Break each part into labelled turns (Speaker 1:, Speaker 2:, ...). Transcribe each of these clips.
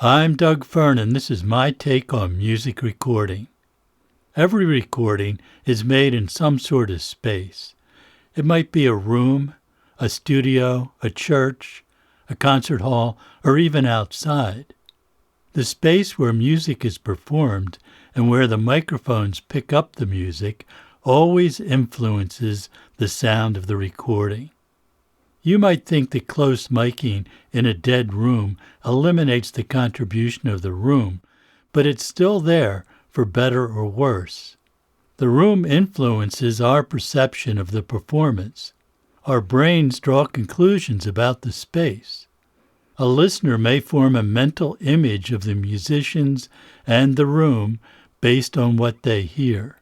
Speaker 1: I'm Doug Fern, and this is my take on music recording. Every recording is made in some sort of space. It might be a room, a studio, a church, a concert hall, or even outside. The space where music is performed and where the microphones pick up the music always influences the sound of the recording. You might think that close miking in a dead room eliminates the contribution of the room, but it's still there for better or worse. The room influences our perception of the performance. Our brains draw conclusions about the space. A listener may form a mental image of the musicians and the room based on what they hear.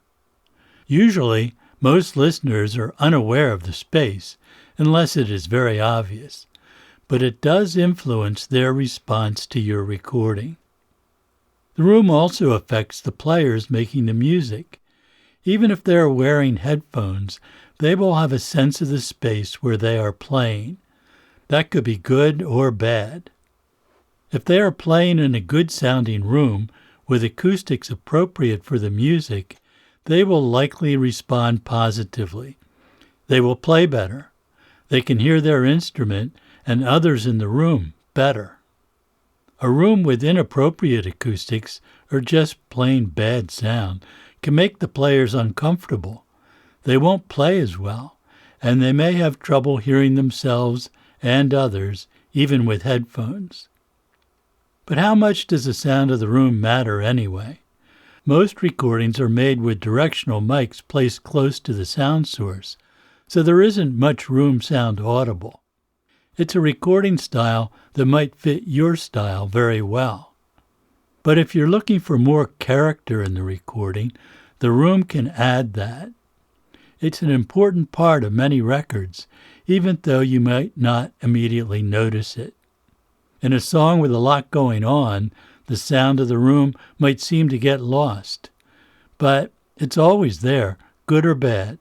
Speaker 1: Usually, most listeners are unaware of the space, unless it is very obvious, but it does influence their response to your recording. The room also affects the players making the music. Even if they are wearing headphones, they will have a sense of the space where they are playing. That could be good or bad. If they are playing in a good-sounding room with acoustics appropriate for the music, they will likely respond positively. They will play better. They can hear their instrument and others in the room better. A room with inappropriate acoustics or just plain bad sound can make the players uncomfortable. They won't play as well, and they may have trouble hearing themselves and others, even with headphones. But how much does the sound of the room matter anyway? Most recordings are made with directional mics placed close to the sound source, so there isn't much room sound audible. It's a recording style that might fit your style very well. But if you're looking for more character in the recording, the room can add that. It's an important part of many records, even though you might not immediately notice it. In a song with a lot going on, the sound of the room might seem to get lost. But it's always there, good or bad.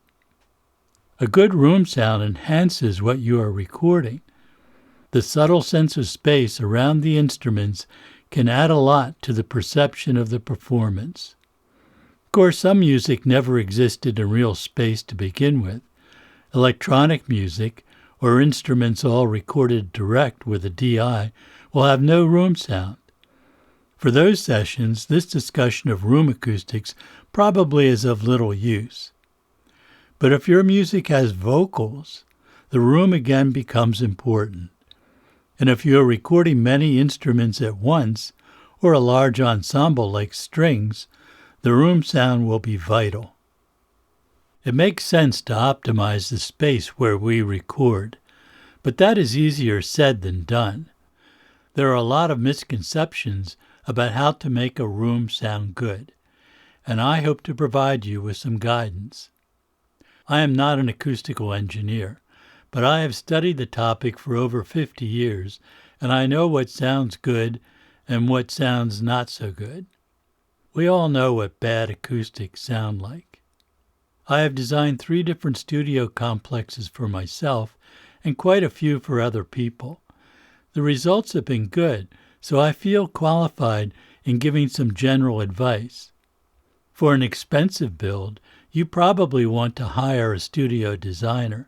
Speaker 1: A good room sound enhances what you are recording. The subtle sense of space around the instruments can add a lot to the perception of the performance. Of course, some music never existed in real space to begin with. Electronic music, or instruments all recorded direct with a DI, will have no room sound. For those sessions, this discussion of room acoustics probably is of little use. But if your music has vocals, the room again becomes important. And if you are recording many instruments at once, or a large ensemble like strings, the room sound will be vital. It makes sense to optimize the space where we record, but that is easier said than done. There are a lot of misconceptions about how to make a room sound good, and I hope to provide you with some guidance. I am not an acoustical engineer, but I have studied the topic for over 50 years, and I know what sounds good and what sounds not so good. We all know what bad acoustics sound like. I have designed 3 different studio complexes for myself and quite a few for other people. The results have been good, so I feel qualified in giving some general advice. For an expensive build, you probably want to hire a studio designer,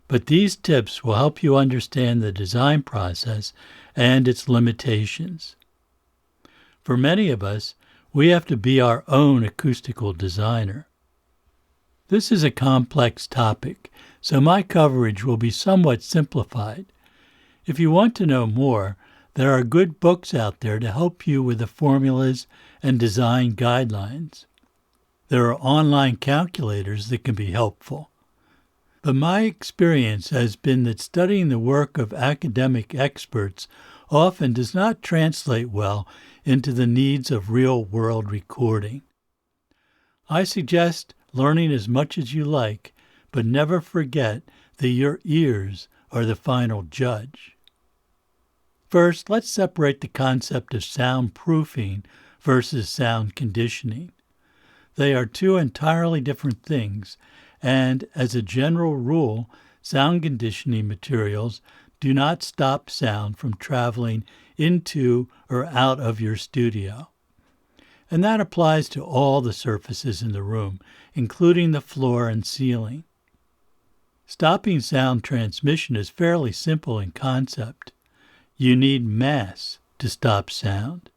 Speaker 1: but these tips will help you understand the design process and its limitations. For many of us, we have to be our own acoustical designer. This is a complex topic, so my coverage will be somewhat simplified. If you want to know more, there are good books out there to help you with the formulas and design guidelines. There are online calculators that can be helpful. But my experience has been that studying the work of academic experts often does not translate well into the needs of real-world recording. I suggest learning as much as you like, but never forget that your ears are the final judge. First, let's separate the concept of soundproofing versus sound conditioning. They are 2 entirely different things, and as a general rule, sound conditioning materials do not stop sound from traveling into or out of your studio. And that applies to all the surfaces in the room, including the floor and ceiling. Stopping sound transmission is fairly simple in concept. You need mass to stop sound.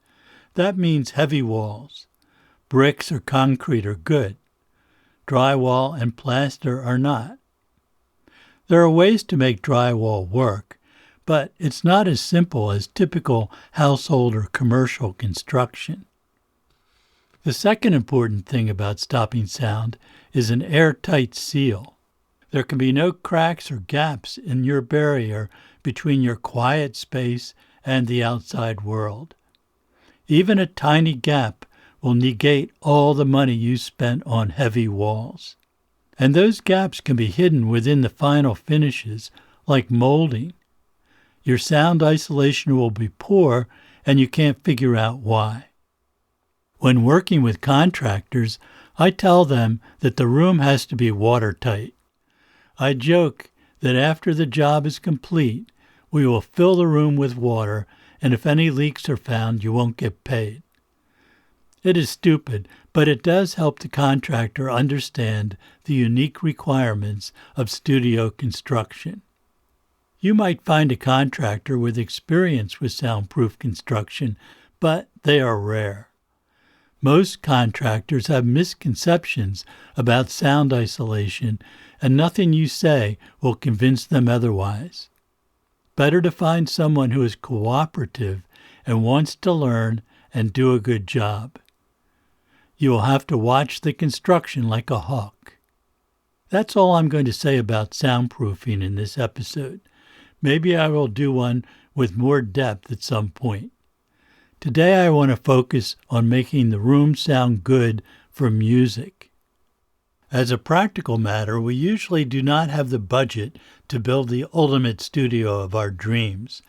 Speaker 1: That means heavy walls. Bricks or concrete are good. Drywall and plaster are not. There are ways to make drywall work, but it's not as simple as typical household or commercial construction. The second important thing about stopping sound is an airtight seal. There can be no cracks or gaps in your barrier between your quiet space and the outside world. Even a tiny gap will negate all the money you spent on heavy walls. And those gaps can be hidden within the final finishes, like molding. Your sound isolation will be poor, and you can't figure out why. When working with contractors, I tell them that the room has to be watertight. I joke that after the job is complete, we will fill the room with water, and if any leaks are found, you won't get paid. It is stupid, but it does help the contractor understand the unique requirements of studio construction. You might find a contractor with experience with soundproof construction, but they are rare. Most contractors have misconceptions about sound isolation, and nothing you say will convince them otherwise. Better to find someone who is cooperative and wants to learn and do a good job. You will have to watch the construction like a hawk. That's all I'm going to say about soundproofing in this episode. Maybe I will do one with more depth at some point. Today I want to focus on making the room sound good for music. As a practical matter, we usually do not have the budget to build the ultimate studio of our dreams,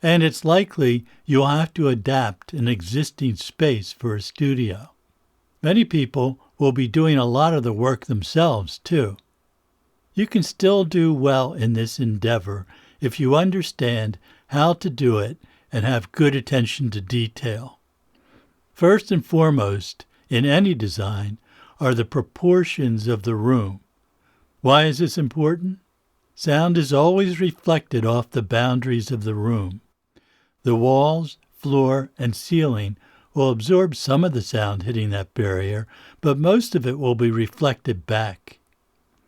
Speaker 1: and it's likely you'll have to adapt an existing space for a studio. Many people will be doing a lot of the work themselves, too. You can still do well in this endeavor if you understand how to do it and have good attention to detail. First and foremost, in any design, are the proportions of the room. Why is this important? Sound is always reflected off the boundaries of the room. The walls, floor, and ceiling will absorb some of the sound hitting that barrier, but most of it will be reflected back.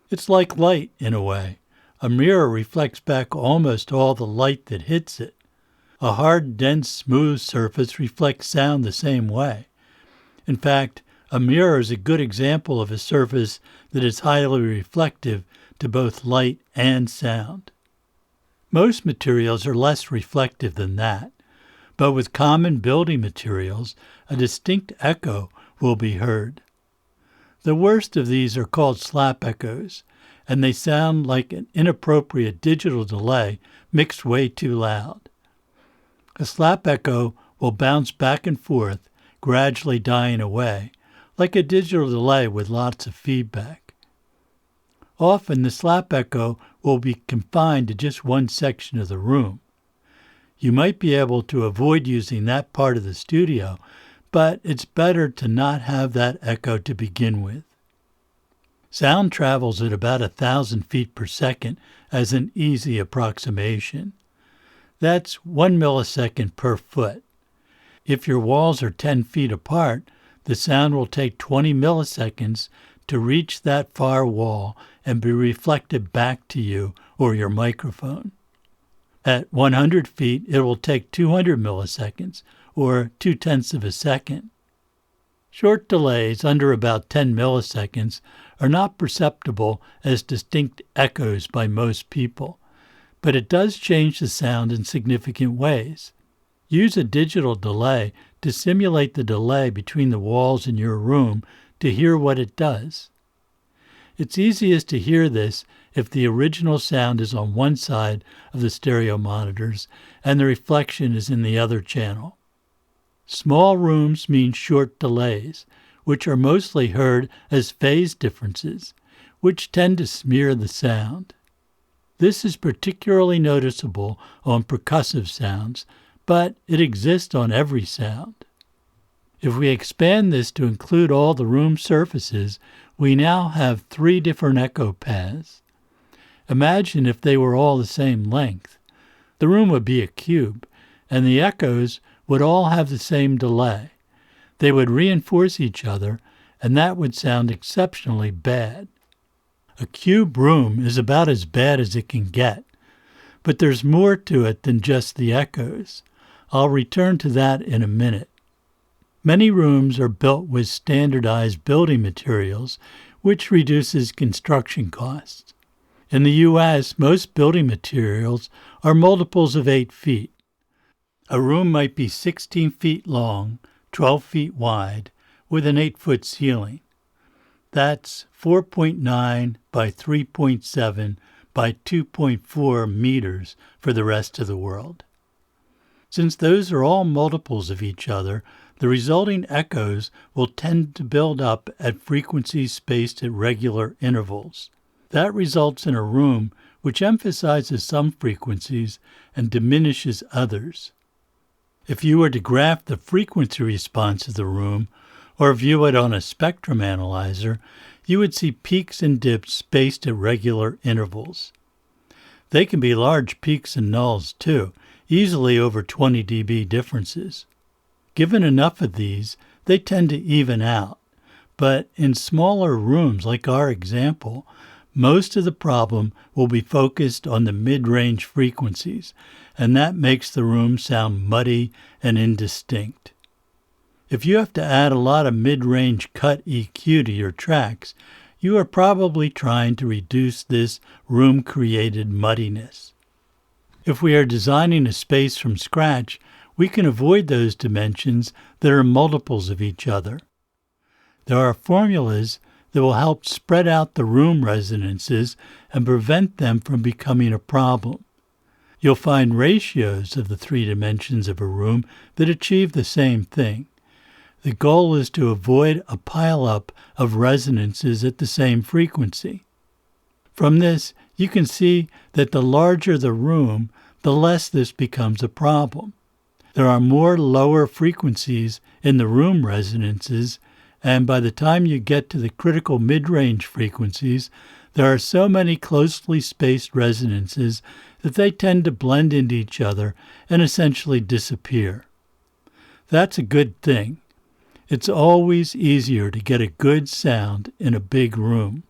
Speaker 1: It's like light, in a way. A mirror reflects back almost all the light that hits it. A hard, dense, smooth surface reflects sound the same way. In fact, a mirror is a good example of a surface that is highly reflective to both light and sound. Most materials are less reflective than that, but with common building materials, a distinct echo will be heard. The worst of these are called slap echoes, and they sound like an inappropriate digital delay mixed way too loud. A slap echo will bounce back and forth, gradually dying away, like a digital delay with lots of feedback. Often the slap echo will be confined to just one section of the room. You might be able to avoid using that part of the studio, but it's better to not have that echo to begin with. Sound travels at about 1,000 feet per second as an easy approximation. That's 1 millisecond per foot. If your walls are 10 feet apart, the sound will take 20 milliseconds to reach that far wall and be reflected back to you or your microphone. At 100 feet, it will take 200 milliseconds, or 0.2 of a second. Short delays under about 10 milliseconds are not perceptible as distinct echoes by most people, but it does change the sound in significant ways. Use a digital delay to simulate the delay between the walls in your room to hear what it does. It's easiest to hear this if the original sound is on one side of the stereo monitors and the reflection is in the other channel. Small rooms mean short delays, which are mostly heard as phase differences, which tend to smear the sound. This is particularly noticeable on percussive sounds, but it exists on every sound. If we expand this to include all the room surfaces, we now have 3 different echo paths. Imagine if they were all the same length. The room would be a cube, and the echoes would all have the same delay. They would reinforce each other, and that would sound exceptionally bad. A cube room is about as bad as it can get, but there's more to it than just the echoes. I'll return to that in a minute. Many rooms are built with standardized building materials, which reduces construction costs. In the U.S., most building materials are multiples of 8 feet. A room might be 16 feet long, 12 feet wide, with an 8-foot ceiling. That's 4.9 by 3.7 by 2.4 meters for the rest of the world. Since those are all multiples of each other, the resulting echoes will tend to build up at frequencies spaced at regular intervals. That results in a room which emphasizes some frequencies and diminishes others. If you were to graph the frequency response of the room, or view it on a spectrum analyzer, you would see peaks and dips spaced at regular intervals. They can be large peaks and nulls too, easily over 20 dB differences. Given enough of these, they tend to even out. But in smaller rooms, like our example, most of the problem will be focused on the mid-range frequencies, and that makes the room sound muddy and indistinct. If you have to add a lot of mid-range cut EQ to your tracks, you are probably trying to reduce this room-created muddiness. If we are designing a space from scratch, we can avoid those dimensions that are multiples of each other. There are formulas that will help spread out the room resonances and prevent them from becoming a problem. You'll find ratios of the 3 dimensions of a room that achieve the same thing. The goal is to avoid a pileup of resonances at the same frequency. From this, you can see that the larger the room, the less this becomes a problem. There are more lower frequencies in the room resonances, and by the time you get to the critical mid-range frequencies, there are so many closely spaced resonances that they tend to blend into each other and essentially disappear. That's a good thing. It's always easier to get a good sound in a big room.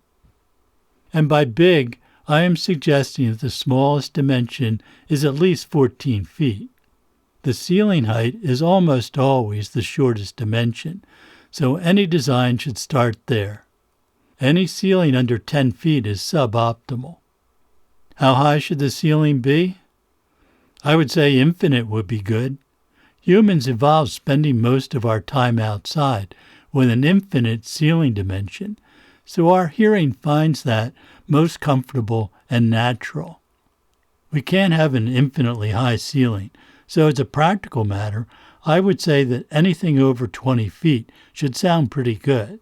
Speaker 1: And by big, I am suggesting that the smallest dimension is at least 14 feet. The ceiling height is almost always the shortest dimension, so any design should start there. Any ceiling under 10 feet is suboptimal. How high should the ceiling be? I would say infinite would be good. Humans evolved spending most of our time outside with an infinite ceiling dimension, so our hearing finds that most comfortable and natural. We can't have an infinitely high ceiling, so as a practical matter, I would say that anything over 20 feet should sound pretty good.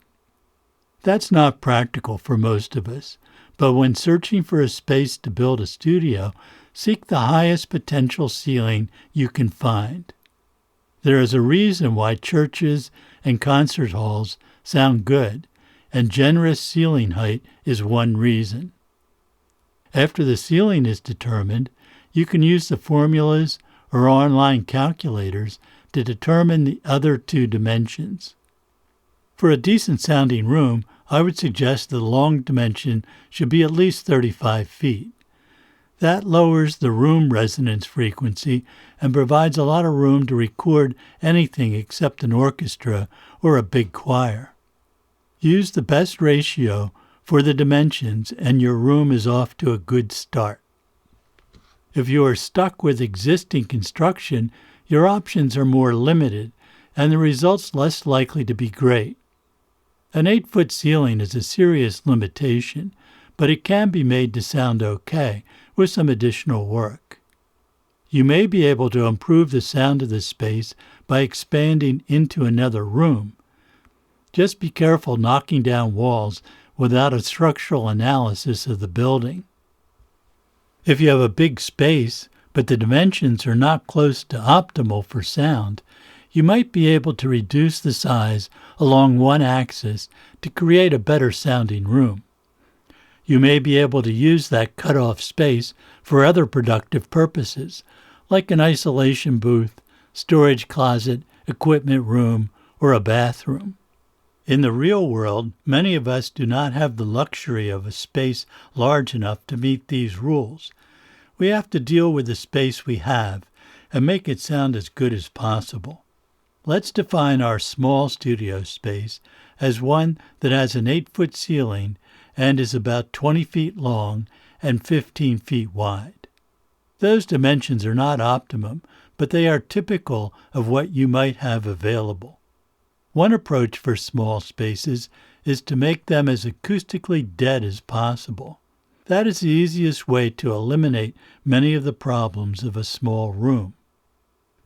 Speaker 1: That's not practical for most of us, but when searching for a space to build a studio, seek the highest potential ceiling you can find. There is a reason why churches and concert halls sound good, and generous ceiling height is one reason. After the ceiling is determined, you can use the formulas or online calculators to determine the other 2 dimensions. For a decent-sounding room, I would suggest the long dimension should be at least 35 feet. That lowers the room resonance frequency and provides a lot of room to record anything except an orchestra or a big choir. Use the best ratio for the dimensions and your room is off to a good start. If you are stuck with existing construction, your options are more limited and the results less likely to be great. An 8-foot ceiling is a serious limitation, but it can be made to sound okay with some additional work. You may be able to improve the sound of the space by expanding into another room. Just be careful knocking down walls without a structural analysis of the building. If you have a big space, but the dimensions are not close to optimal for sound, you might be able to reduce the size along one axis to create a better sounding room. You may be able to use that cut-off space for other productive purposes, like an isolation booth, storage closet, equipment room, or a bathroom. In the real world, many of us do not have the luxury of a space large enough to meet these rules. We have to deal with the space we have and make it sound as good as possible. Let's define our small studio space as one that has an 8-foot ceiling and is about 20 feet long and 15 feet wide. Those dimensions are not optimum, but they are typical of what you might have available. One approach for small spaces is to make them as acoustically dead as possible. That is the easiest way to eliminate many of the problems of a small room.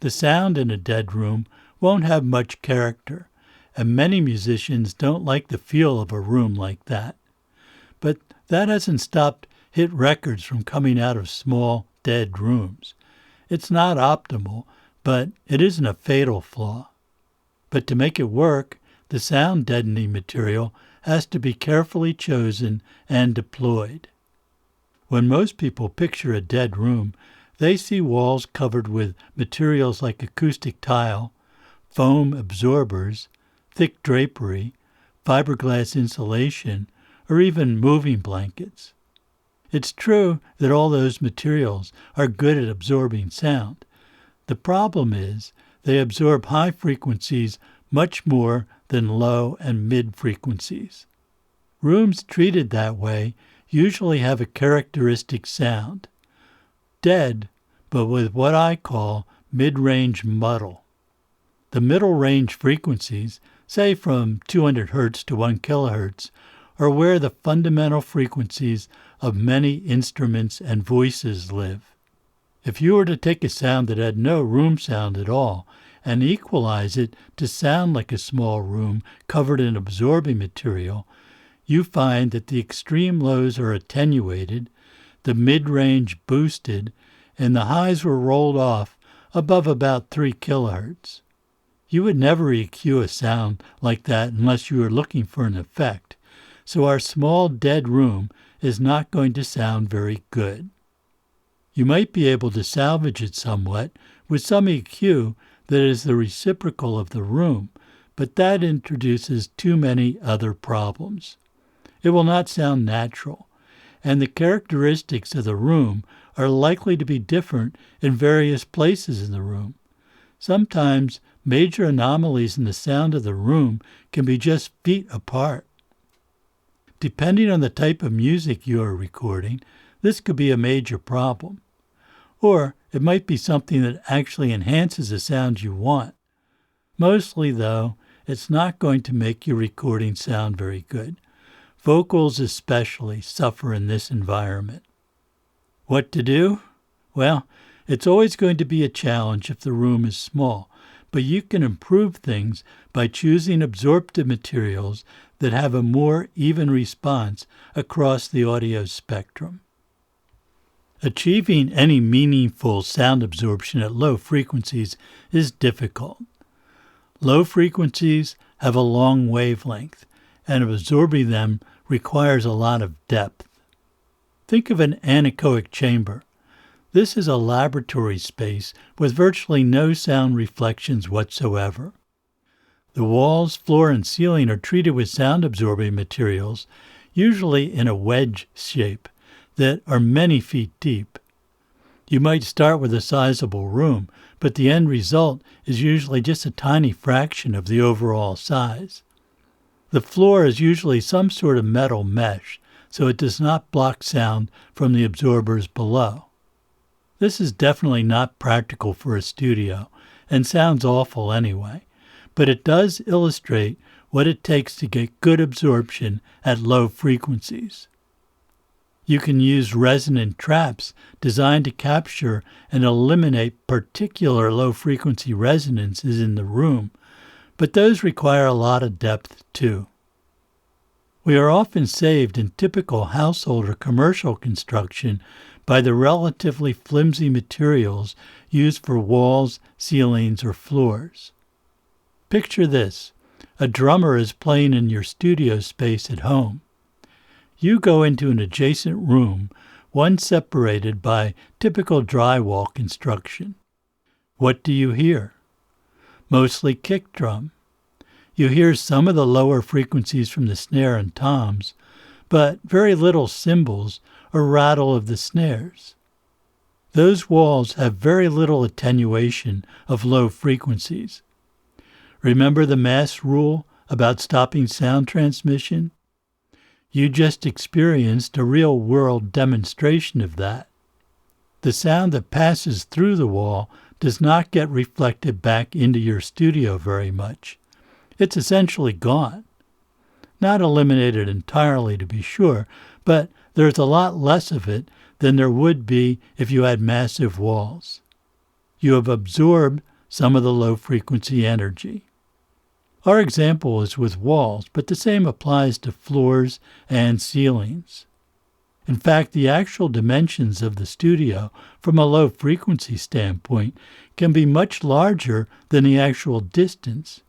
Speaker 1: The sound in a dead room won't have much character, and many musicians don't like the feel of a room like that. But that hasn't stopped hit records from coming out of small, dead rooms. It's not optimal, but it isn't a fatal flaw. But to make it work, the sound deadening material has to be carefully chosen and deployed. When most people picture a dead room, they see walls covered with materials like acoustic tile, foam absorbers, thick drapery, fiberglass insulation, or even moving blankets. It's true that all those materials are good at absorbing sound. The problem is they absorb high frequencies much more than low and mid frequencies. Rooms treated that way usually have a characteristic sound. Dead, but with what I call mid-range muddle. The middle range frequencies, say from 200 Hz to 1 kHz, are where the fundamental frequencies of many instruments and voices live. If you were to take a sound that had no room sound at all and equalize it to sound like a small room covered in absorbing material, you find that the extreme lows are attenuated, the mid-range boosted, and the highs were rolled off above about 3 kHz. You would never EQ a sound like that unless you were looking for an effect, so our small dead room is not going to sound very good. You might be able to salvage it somewhat with some EQ that is the reciprocal of the room, but that introduces too many other problems. It will not sound natural, and the characteristics of the room are likely to be different in various places in the room. Sometimes major anomalies in the sound of the room can be just feet apart. Depending on the type of music you are recording, this could be a major problem. Or it might be something that actually enhances the sound you want. Mostly, though, it's not going to make your recording sound very good. Vocals especially suffer in this environment. What to do? Well, it's always going to be a challenge if the room is small, but you can improve things by choosing absorptive materials that have a more even response across the audio spectrum. Achieving any meaningful sound absorption at low frequencies is difficult. Low frequencies have a long wavelength, and absorbing them requires a lot of depth. Think of an anechoic chamber. This is a laboratory space with virtually no sound reflections whatsoever. The walls, floor, and ceiling are treated with sound-absorbing materials, usually in a wedge shape, that are many feet deep. You might start with a sizable room, but the end result is usually just a tiny fraction of the overall size. The floor is usually some sort of metal mesh, so it does not block sound from the absorbers below. This is definitely not practical for a studio, and sounds awful anyway, but it does illustrate what it takes to get good absorption at low frequencies. You can use resonant traps designed to capture and eliminate particular low-frequency resonances in the room, but those require a lot of depth too. We are often saved in typical household or commercial construction by the relatively flimsy materials used for walls, ceilings, or floors. Picture this. A drummer is playing in your studio space at home. You go into an adjacent room, one separated by typical drywall construction. What do you hear? Mostly kick drum. You hear some of the lower frequencies from the snare and toms, but very little cymbals or rattle of the snares. Those walls have very little attenuation of low frequencies. Remember the mass rule about stopping sound transmission? You just experienced a real-world demonstration of that. The sound that passes through the wall does not get reflected back into your studio very much. It's essentially gone. Not eliminated entirely, to be sure, but there's a lot less of it than there would be if you had massive walls. You have absorbed some of the low-frequency energy. Our example is with walls, but the same applies to floors and ceilings. In fact, the actual dimensions of the studio from a low-frequency standpoint can be much larger than the actual distance.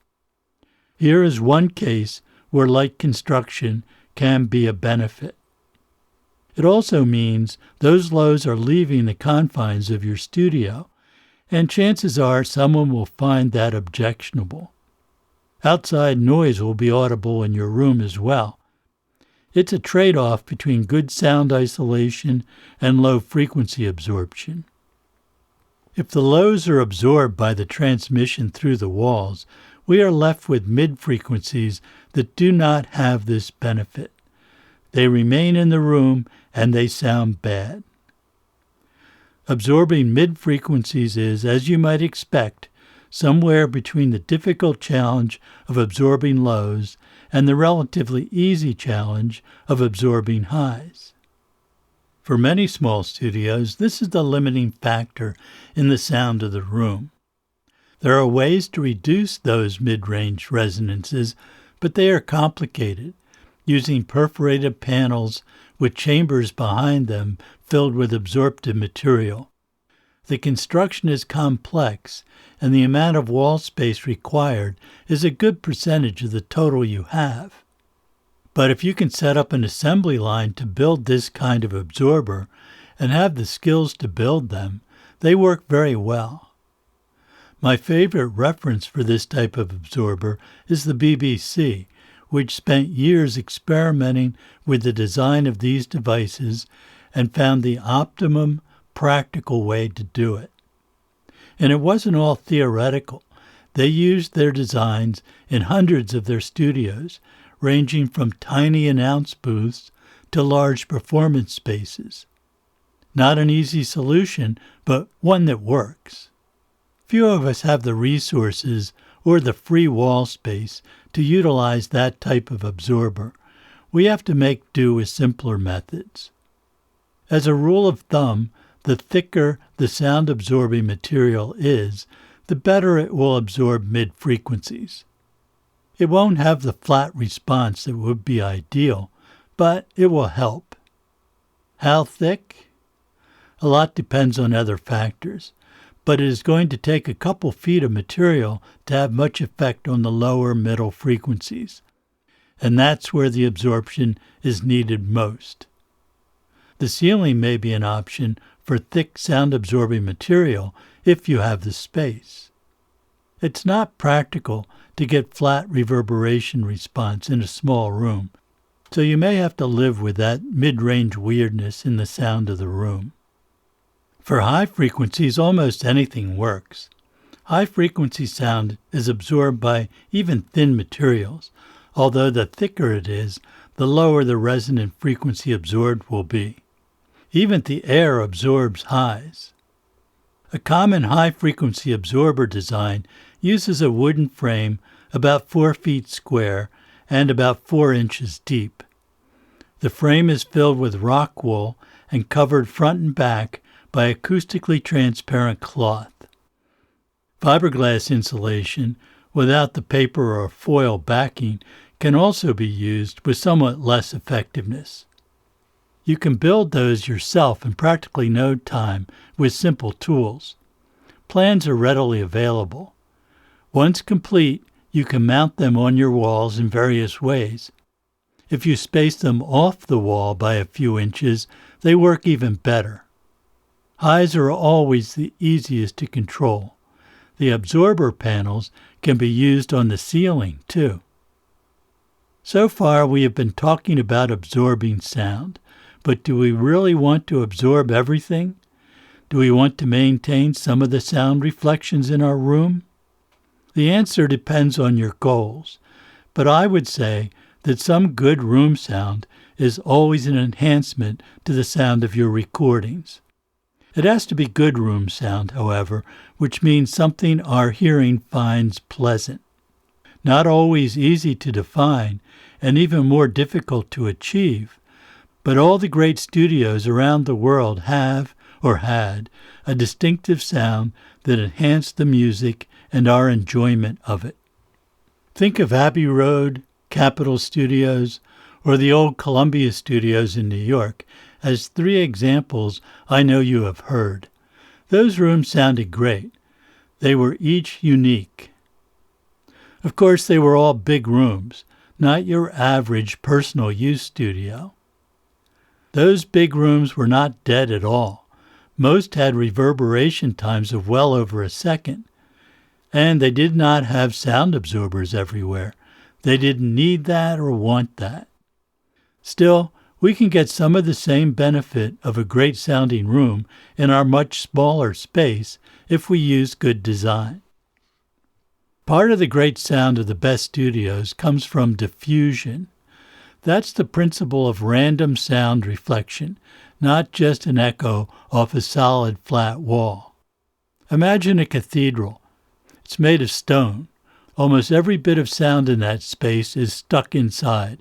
Speaker 1: Here is one case where light construction can be a benefit. It also means those lows are leaving the confines of your studio, and chances are someone will find that objectionable. Outside noise will be audible in your room as well. It's a trade-off between good sound isolation and low frequency absorption. If the lows are absorbed by the transmission through the walls, we are left with mid-frequencies that do not have this benefit. They remain in the room and they sound bad. Absorbing mid-frequencies is, as you might expect, somewhere between the difficult challenge of absorbing lows and the relatively easy challenge of absorbing highs. For many small studios, this is the limiting factor in the sound of the room. There are ways to reduce those mid-range resonances, but they are complicated, using perforated panels with chambers behind them filled with absorptive material. The construction is complex, and the amount of wall space required is a good percentage of the total you have. But if you can set up an assembly line to build this kind of absorber and have the skills to build them, they work very well. My favorite reference for this type of absorber is the BBC, which spent years experimenting with the design of these devices and found the optimum practical way to do it. And it wasn't all theoretical. They used their designs in hundreds of their studios, ranging from tiny announce booths to large performance spaces. Not an easy solution, but one that works. Few of us have the resources or the free wall space to utilize that type of absorber. We have to make do with simpler methods. As a rule of thumb, the thicker the sound-absorbing material is, the better it will absorb mid-frequencies. It won't have the flat response that would be ideal, but it will help. How thick? A lot depends on other factors, but it is going to take a couple feet of material to have much effect on the lower middle frequencies, and that's where the absorption is needed most. The ceiling may be an option for thick sound-absorbing material if you have the space. It's not practical to get flat reverberation response in a small room, so you may have to live with that mid-range weirdness in the sound of the room. For high frequencies, almost anything works. High-frequency sound is absorbed by even thin materials, although the thicker it is, the lower the resonant frequency absorbed will be. Even the air absorbs highs. A common high-frequency absorber design uses a wooden frame about 4 feet square and about 4 inches deep. The frame is filled with rock wool and covered front and back by acoustically transparent cloth. Fiberglass insulation, without the paper or foil backing, can also be used with somewhat less effectiveness. You can build those yourself in practically no time with simple tools. Plans are readily available. Once complete, you can mount them on your walls in various ways. If you space them off the wall by a few inches, they work even better. Highs are always the easiest to control. The absorber panels can be used on the ceiling, too. So far, we have been talking about absorbing sound, but do we really want to absorb everything? Do we want to maintain some of the sound reflections in our room? The answer depends on your goals, but I would say that some good room sound is always an enhancement to the sound of your recordings. It has to be good room sound, however, which means something our hearing finds pleasant. Not always easy to define, and even more difficult to achieve, but all the great studios around the world have, or had, a distinctive sound that enhanced the music and our enjoyment of it. Think of Abbey Road, Capitol Studios, or the old Columbia Studios in New York as three examples I know you have heard. Those rooms sounded great. They were each unique. Of course, they were all big rooms, not your average personal use studio. Those big rooms were not dead at all. Most had reverberation times of well over a second, and they did not have sound absorbers everywhere. They didn't need that or want that. Still, we can get some of the same benefit of a great sounding room in our much smaller space if we use good design. Part of the great sound of the best studios comes from diffusion. That's the principle of random sound reflection, not just an echo off a solid flat wall. Imagine a cathedral. It's made of stone. Almost every bit of sound in that space is stuck inside,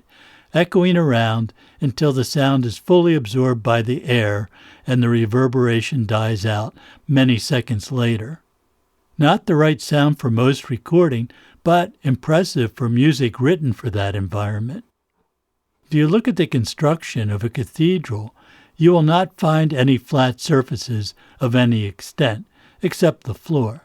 Speaker 1: echoing around until the sound is fully absorbed by the air and the reverberation dies out many seconds later. Not the right sound for most recording, but impressive for music written for that environment. If you look at the construction of a cathedral, you will not find any flat surfaces of any extent, except the floor.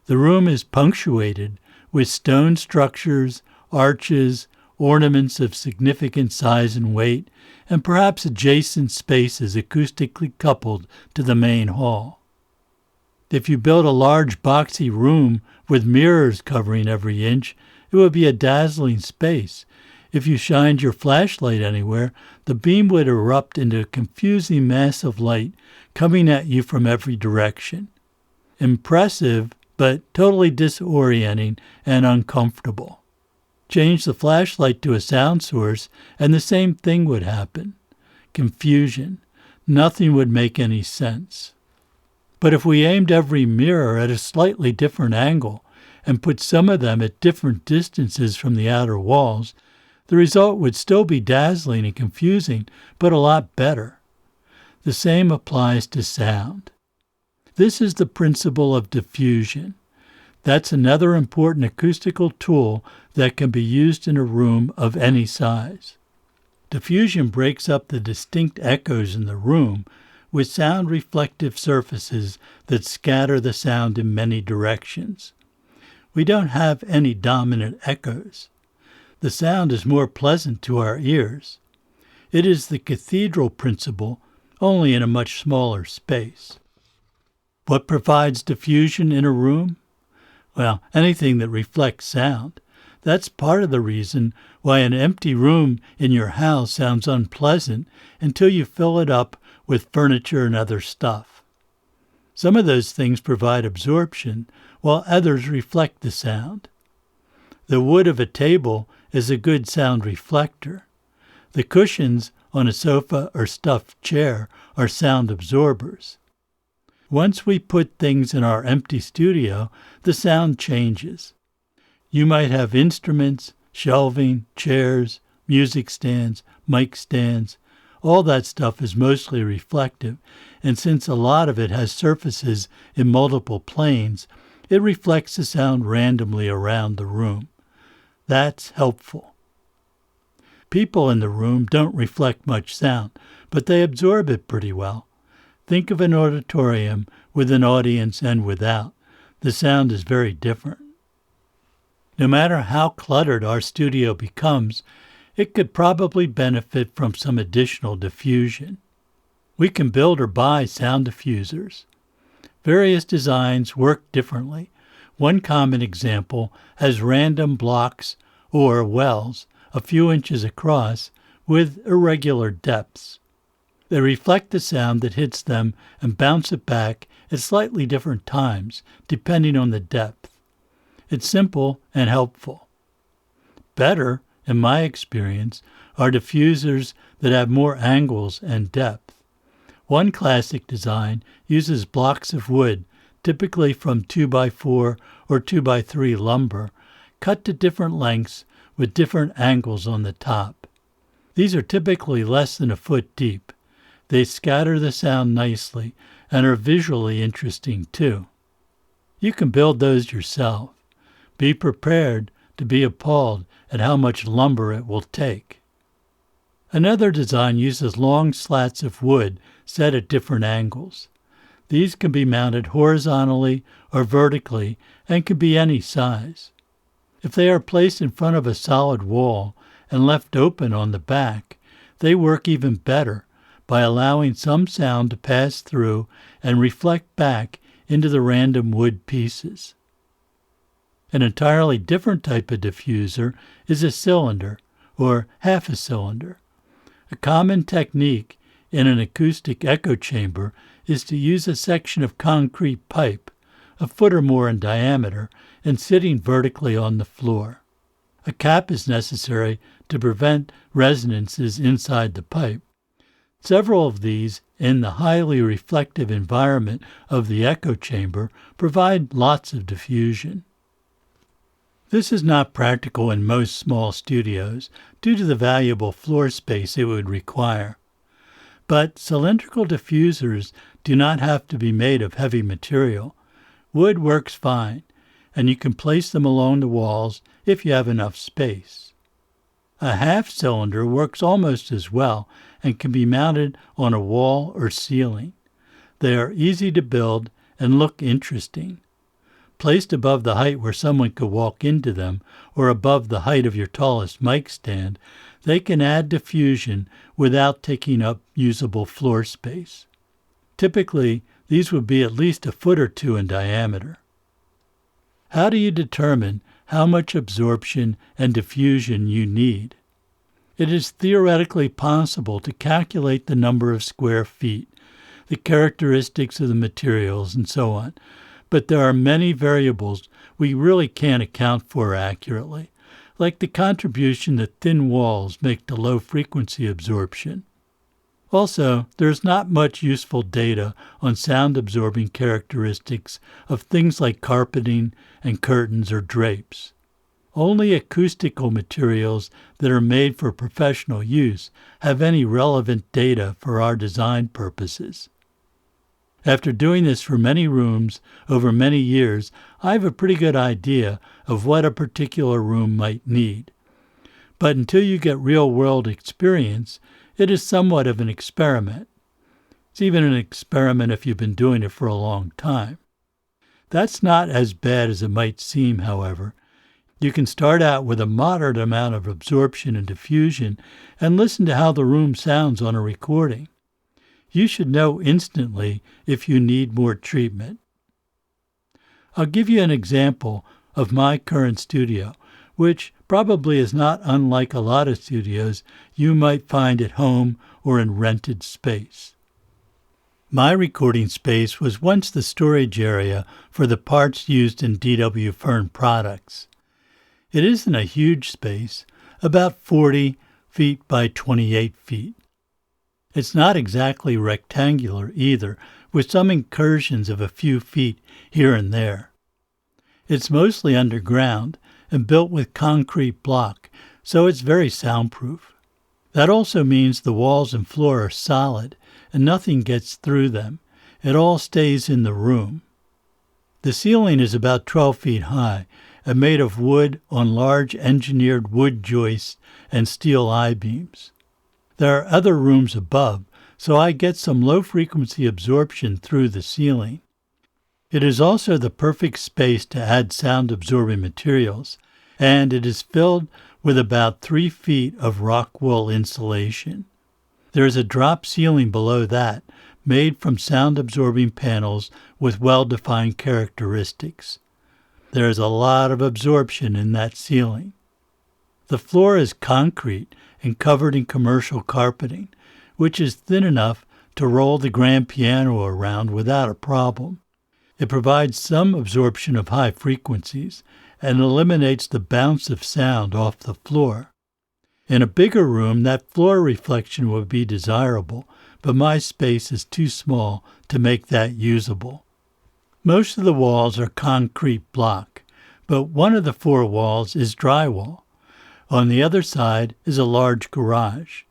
Speaker 1: The room is punctuated with stone structures, arches, ornaments of significant size and weight, and perhaps adjacent spaces acoustically coupled to the main hall. If you built a large boxy room with mirrors covering every inch, it would be a dazzling space. If you shined your flashlight anywhere, the beam would erupt into a confusing mass of light coming at you from every direction. Impressive, but totally disorienting and uncomfortable. Change the flashlight to a sound source, and the same thing would happen. Confusion. Nothing would make any sense. But if we aimed every mirror at a slightly different angle and put some of them at different distances from the outer walls, the result would still be dazzling and confusing, but a lot better. The same applies to sound. This is the principle of diffusion. That's another important acoustical tool that can be used in a room of any size. Diffusion breaks up the distinct echoes in the room with sound-reflective surfaces that scatter the sound in many directions. We don't have any dominant echoes. The sound is more pleasant to our ears. It is the cathedral principle, only in a much smaller space. What provides diffusion in a room? Well, anything that reflects sound. That's part of the reason why an empty room in your house sounds unpleasant until you fill it up with furniture and other stuff. Some of those things provide absorption, while others reflect the sound. The wood of a table is a good sound reflector. The cushions on a sofa or stuffed chair are sound absorbers. Once we put things in our empty studio, the sound changes. You might have instruments, shelving, chairs, music stands, mic stands. All that stuff is mostly reflective, and since a lot of it has surfaces in multiple planes, it reflects the sound randomly around the room. That's helpful. People in the room don't reflect much sound, but they absorb it pretty well. Think of an auditorium with an audience and without. The sound is very different. No matter how cluttered our studio becomes, it could probably benefit from some additional diffusion. We can build or buy sound diffusers. Various designs work differently. One common example has random blocks or wells a few inches across with irregular depths. They reflect the sound that hits them and bounce it back at slightly different times, depending on the depth. It's simple and helpful. Better, in my experience, are diffusers that have more angles and depth. One classic design uses blocks of wood, typically from 2x4 or 2x3 lumber, cut to different lengths with different angles on the top. These are typically less than a foot deep. They scatter the sound nicely and are visually interesting too. You can build those yourself. Be prepared to be appalled at how much lumber it will take. Another design uses long slats of wood set at different angles. These can be mounted horizontally or vertically and can be any size. If they are placed in front of a solid wall and left open on the back, they work even better by allowing some sound to pass through and reflect back into the random wood pieces. An entirely different type of diffuser is a cylinder, or half a cylinder. A common technique in an acoustic echo chamber is to use a section of concrete pipe, a foot or more in diameter, and sitting vertically on the floor. A cap is necessary to prevent resonances inside the pipe. Several of these, in the highly reflective environment of the echo chamber, provide lots of diffusion. This is not practical in most small studios due to the valuable floor space it would require. But cylindrical diffusers do not have to be made of heavy material. Wood works fine, and you can place them along the walls if you have enough space. A half cylinder works almost as well and can be mounted on a wall or ceiling. They are easy to build and look interesting. Placed above the height where someone could walk into them, or above the height of your tallest mic stand, they can add diffusion without taking up usable floor space. Typically, these would be at least a foot or two in diameter. How do you determine how much absorption and diffusion you need? It is theoretically possible to calculate the number of square feet, the characteristics of the materials, and so on, but there are many variables we really can't account for accurately, like the contribution that thin walls make to low-frequency absorption. Also, there is not much useful data on sound-absorbing characteristics of things like carpeting and curtains or drapes. Only acoustical materials that are made for professional use have any relevant data for our design purposes. After doing this for many rooms over many years, I have a pretty good idea of what a particular room might need. But until you get real-world experience, it is somewhat of an experiment. It's even an experiment if you've been doing it for a long time. That's not as bad as it might seem, however. You can start out with a moderate amount of absorption and diffusion and listen to how the room sounds on a recording. You should know instantly if you need more treatment. I'll give you an example of my current studio, which probably is not unlike a lot of studios you might find at home or in rented space. My recording space was once the storage area for the parts used in D.W. Fern products. It isn't a huge space, about 40 feet by 28 feet. It's not exactly rectangular either, with some incursions of a few feet here and there. It's mostly underground and built with concrete block, so it's very soundproof. That also means the walls and floor are solid and nothing gets through them. It all stays in the room. The ceiling is about 12 feet high, and made of wood on large engineered wood joists and steel I-beams. There are other rooms above, so I get some low-frequency absorption through the ceiling. It is also the perfect space to add sound-absorbing materials, and it is filled with about 3 feet of rock wool insulation. There is a drop ceiling below that, made from sound-absorbing panels with well-defined characteristics. There is a lot of absorption in that ceiling. The floor is concrete and covered in commercial carpeting, which is thin enough to roll the grand piano around without a problem. It provides some absorption of high frequencies and eliminates the bounce of sound off the floor. In a bigger room, that floor reflection would be desirable, but my space is too small to make that usable. Most of the walls are concrete block, but one of the 4 walls is drywall. On the other side is a large garage.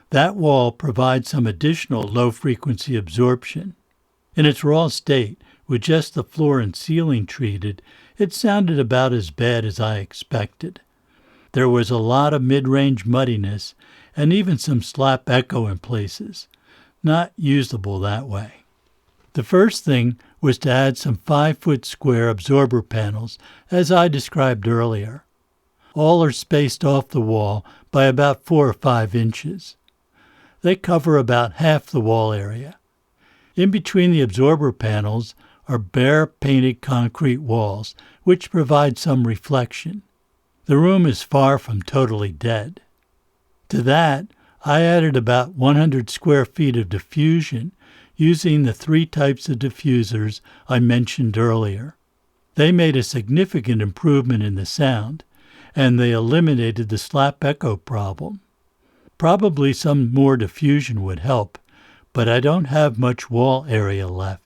Speaker 1: That wall provides some additional low-frequency absorption. In its raw state, with just the floor and ceiling treated, it sounded about as bad as I expected. There was a lot of mid-range muddiness and even some slap echo in places. Not usable that way. The first thing was to add some 5-foot square absorber panels, as I described earlier. All are spaced off the wall by about 4 or 5 inches. They cover about half the wall area. In between the absorber panels are bare painted concrete walls, which provide some reflection. The room is far from totally dead. To that, I added about 100 square feet of diffusion using the 3 types of diffusers I mentioned earlier. They made a significant improvement in the sound, and they eliminated the slap echo problem. Probably some more diffusion would help, but I don't have much wall area left.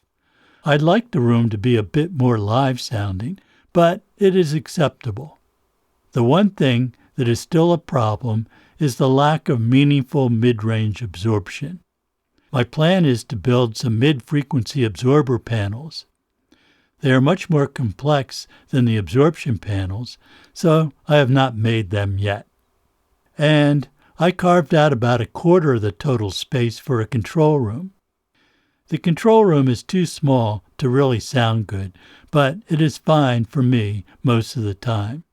Speaker 1: I'd like the room to be a bit more live sounding, but it is acceptable. The one thing that is still a problem is the lack of meaningful mid-range absorption. My plan is to build some mid-frequency absorber panels. They are much more complex than the absorption panels, so I have not made them yet. And I carved out about 1/4 of the total space for a control room. The control room is too small to really sound good, but it is fine for me most of the time.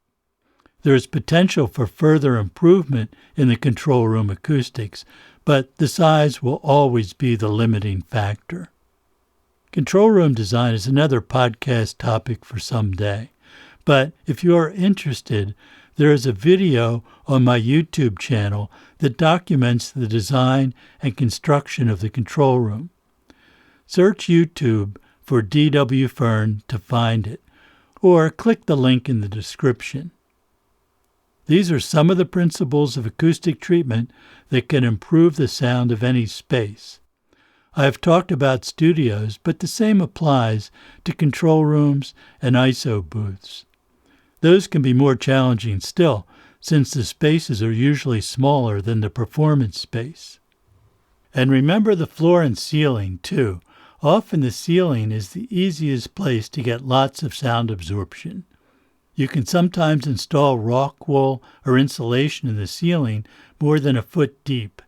Speaker 1: There is potential for further improvement in the control room acoustics, but the size will always be the limiting factor. Control room design is another podcast topic for some day, but if you are interested, there is a video on my YouTube channel that documents the design and construction of the control room. Search YouTube for D.W. Fern to find it, or click the link in the description. These are some of the principles of acoustic treatment that can improve the sound of any space. I have talked about studios, but the same applies to control rooms and ISO booths. Those can be more challenging still, since the spaces are usually smaller than the performance space. And remember the floor and ceiling, too. Often the ceiling is the easiest place to get lots of sound absorption. You can sometimes install rock wool or insulation in the ceiling more than 1 foot deep.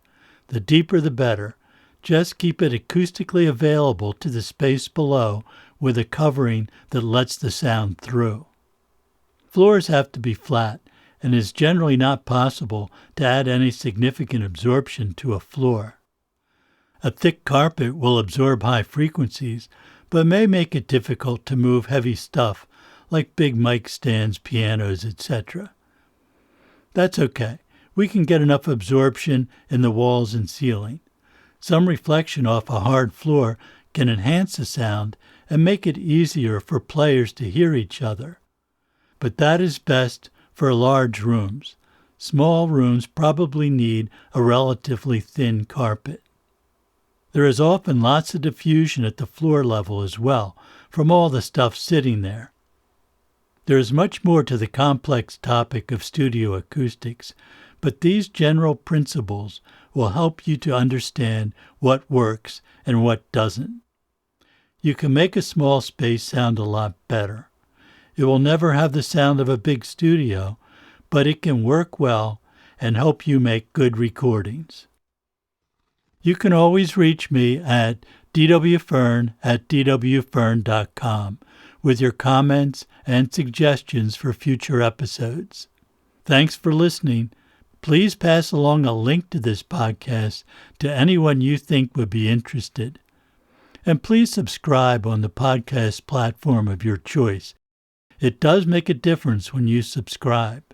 Speaker 1: The deeper the better. Just keep it acoustically available to the space below with a covering that lets the sound through. Floors have to be flat, and it is generally not possible to add any significant absorption to a floor. A thick carpet will absorb high frequencies, but may make it difficult to move heavy stuff like big mic stands, pianos, etc. That's okay. We can get enough absorption in the walls and ceiling. Some reflection off a hard floor can enhance the sound and make it easier for players to hear each other. But that is best for large rooms. Small rooms probably need a relatively thin carpet. There is often lots of diffusion at the floor level as well, from all the stuff sitting there. There is much more to the complex topic of studio acoustics, but these general principles will help you to understand what works and what doesn't. You can make a small space sound a lot better. It will never have the sound of a big studio, but it can work well and help you make good recordings. You can always reach me at dwfern@dwfern.com with your comments and suggestions for future episodes. Thanks for listening. Please pass along a link to this podcast to anyone you think would be interested. And please subscribe on the podcast platform of your choice. It does make a difference when you subscribe.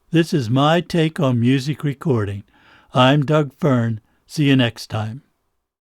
Speaker 1: This is my take on music recording. I'm Doug Fern. See you next time.